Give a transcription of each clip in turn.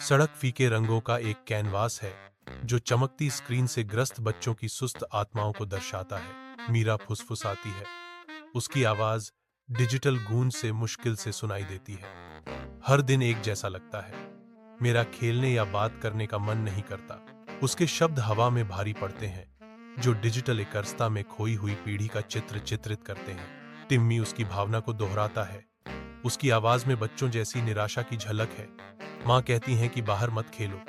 सड़क फीके रंगों का एक कैनवास है जो चमकती स्क्रीन से ग्रस्त बच्चों की सुस्त आत्माओं को दर्शाता है। मीरा फुसफुसाती है। उसकी आवाज डिजिटल गूंज से मुश्किल से सुनाई देती है। हर दिन एक जैसा लगता है। मेरा खेलने या बात करने का मन नहीं करता। उसके शब्द हवा में भारी पड़ते हैं, जो डिजिटल एकरसता में खोई हुई पीढ़ी का चित्र चित्रित करते हैं। टिम्मी उसकी भावना को दोहराता है। उसकी आवाज में बच्चों जैसी निराशा की झलक है। माँ कहती हैं कि बाहर मत खेलो,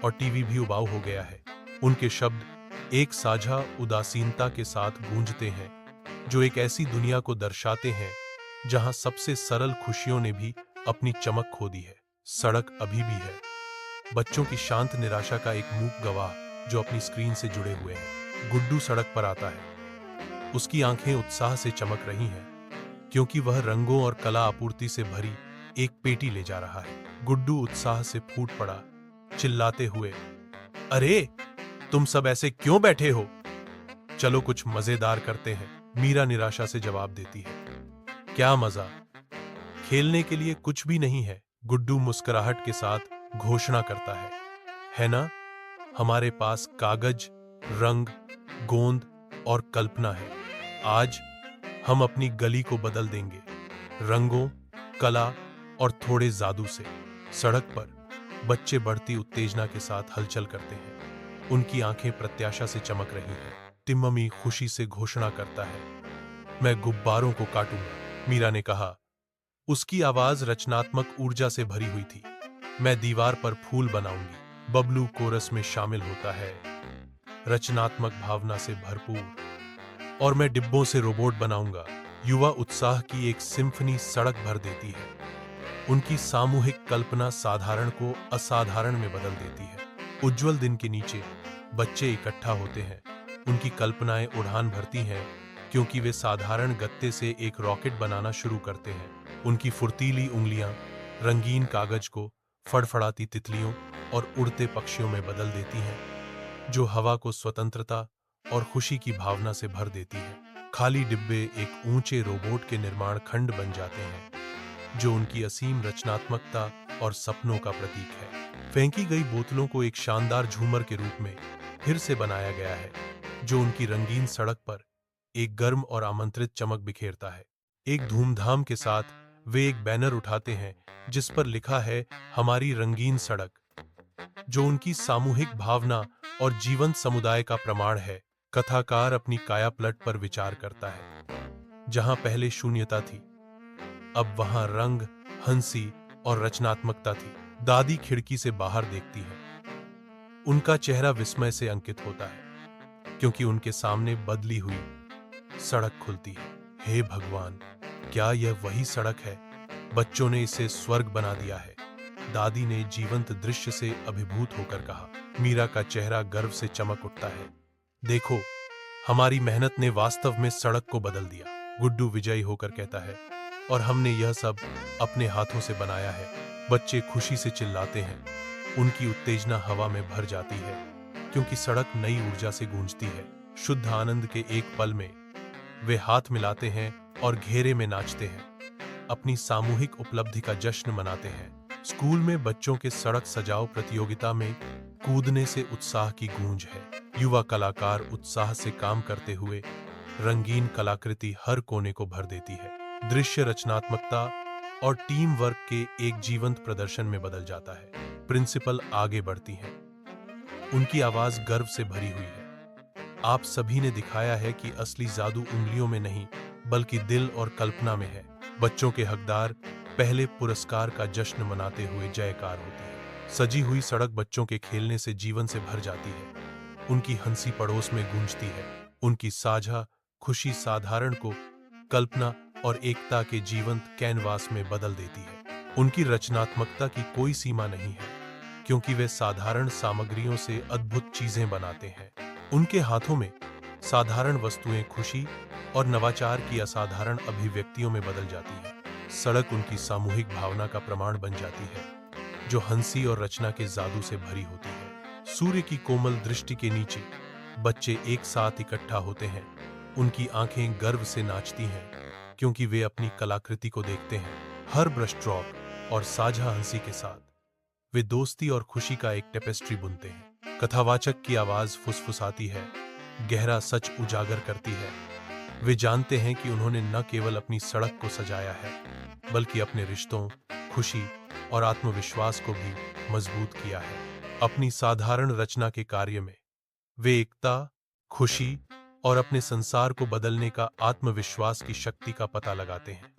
और टीवी भी उबाऊ हो गया है। उनके शब्द एक साझा उदासीनता के साथ गूंजते हैं, जो एक ऐसी दुनिया को दर्शाते हैं जहां सबसे सरल खुशियों ने भी अपनी चमक खो दी है। सड़क अभी भी है, बच्चों की शांत निराशा का एक मूक गवाह जो अपनी स्क्रीन से जुड़े हुए हैं। गुड्डू सड़क पर आता है। उसकी आंखें उत्साह से चमक रही हैं, क्योंकि वह रंगों और कला आपूर्ति से भरी एक पेटी ले जा रहा है। गुड्डू उत्साह से फूट पड़ा, चिल्लाते हुए, अरे तुम सब ऐसे क्यों बैठे हो? चलो कुछ मजेदार करते हैं। मीरा निराशा से जवाब देती है, क्या मजा, खेलने के लिए कुछ भी नहीं है। गुड्डू मुस्कुराहट के साथ घोषणा करता है ना? हमारे पास कागज, रंग, गोंद और कल्पना है। आज हम अपनी गली को बदल देंगे, रंगों, कला और थोड़े जादू से। सड़क पर बच्चे बढ़ती उत्तेजना के साथ हलचल करते हैं। उनकी आंखें प्रत्याशा से चमक रही हैं। टिम्मी खुशी से घोषणा करता है, मैं गुब्बारों को काटूंगा। मीरा ने कहा। उसकी आवाज रचनात्मक ऊर्जा से भरी हुई थी। मैं दीवार पर फूल बनाऊंगी। बबलू कोरस में शामिल होता है, रचनात्मक भावना से भरपूर। और मैं डिब्बों से रोबोट बनाऊंगा। युवा उत्साह की एक सिम्फनी सड़क भर देती है। उनकी सामूहिक कल्पना साधारण को असाधारण में बदल देती है। उज्जवल दिन के नीचे बच्चे इकट्ठा होते हैं। उनकी कल्पनाएं उड़ान भरती हैं, क्योंकि वे साधारण गत्ते से एक रॉकेट बनाना शुरू करते हैं। उनकी फुर्तीली उंगलियां रंगीन कागज को फड़फड़ाती तितलियों और उड़ते पक्षियों में बदल देती हैं, जो हवा को स्वतंत्रता और खुशी की भावना से भर देती है। खाली डिब्बे एक ऊंचे रोबोट के निर्माण खंड बन जाते हैं, जो उनकी असीम रचनात्मकता और सपनों का प्रतीक है। फेंकी गई बोतलों को एक शानदार झूमर के रूप में फिर से बनाया गया है, जो उनकी रंगीन सड़क पर एक गर्म और आमंत्रित चमक बिखेरता है। एक धूमधाम के साथ वे एक बैनर उठाते हैं जिस पर लिखा है, हमारी रंगीन सड़क, जो उनकी सामूहिक भावना और जीवंत समुदाय का प्रमाण है। कथाकार अपनी कायापलट पर विचार करता है। जहां पहले शून्यता थी, अब वहां रंग, हंसी और रचनात्मकता थी। दादी खिड़की से बाहर देखती है। उनका चेहरा विस्मय से अंकित होता है, क्योंकि उनके सामने बदली हुई सड़क खुलती है। हे भगवान, क्या यह वही सड़क है? बच्चों ने इसे स्वर्ग बना दिया है। दादी ने जीवंत दृश्य से अभिभूत होकर कहा। मीरा का चेहरा गर्व से चमक उठता है। देखो, हमारी मेहनत ने वास्तव में सड़क को बदल दिया। गुड्डू विजयी होकर कहता है, और हमने यह सब अपने हाथों से बनाया है। बच्चे खुशी से चिल्लाते हैं। उनकी उत्तेजना हवा में भर जाती है, क्योंकि सड़क नई ऊर्जा से गूंजती है। शुद्ध आनंद के एक पल में वे हाथ मिलाते हैं और घेरे में नाचते हैं, अपनी सामूहिक उपलब्धि का जश्न मनाते हैं। स्कूल में बच्चों के सड़क सजाओ प्रतियोगिता में कूदने से उत्साह की गूंज है। युवा कलाकार उत्साह से काम करते हुए रंगीन कलाकृति हर कोने को भर देती है। दृश्य रचनात्मकता और टीम वर्क के एक जीवंत प्रदर्शन में बदल जाता है। प्रिंसिपल आगे बढ़ती हैं। उनकी आवाज गर्व से भरी हुई है। आप सभी ने दिखाया है कि असली जादू उंगलियों में नहीं, बल्कि दिल और कल्पना में है। बच्चों के हकदार पहले पुरस्कार का जश्न मनाते हुए जयकार होती है। सजी हुई सड़क बच्चों के खेलने से जीवन से भर जाती है। उनकी हंसी पड़ोस में गूंजती है। उनकी साझा खुशी साधारण को कल्पना और एकता के जीवंत कैनवास में बदल देती है। उनकी रचनात्मकता की कोई सीमा नहीं है, क्योंकि वे साधारण सामग्रियों से अद्भुत चीजें बनाते हैं। उनके हाथों में साधारण वस्तुएं खुशी और नवाचार की असाधारण अभिव्यक्तियों में बदल जाती है। सड़क उनकी सामूहिक भावना का प्रमाण बन जाती है, जो हंसी और रचना के जादू से भरी होती है। सूर्य की कोमल दृष्टि के नीचे बच्चे एक साथ इकट्ठा होते हैं। उनकी आंखें गर्व से नाचती हैं, क्योंकि वे अपनी कलाकृति को देखते हैं, हर ब्रश स्ट्रोक और साझा हंसी के साथ। वे दोस्ती और खुशी का एक टेपेस्ट्री बुनते हैं। कथावाचक की आवाज फुसफुसाती है, गहरा सच उजागर करती है। वे जानते हैं कि उन्होंने न केवल अपनी सड़क को सजाया है, बल्कि अपने रिश्तों, खुशी और आत्मविश्वास को भी मजबूत किया है। अपनी साधारण रचना के कार्य में वे एकता, खुशी और अपने संसार को बदलने का आत्मविश्वास की शक्ति का पता लगाते हैं।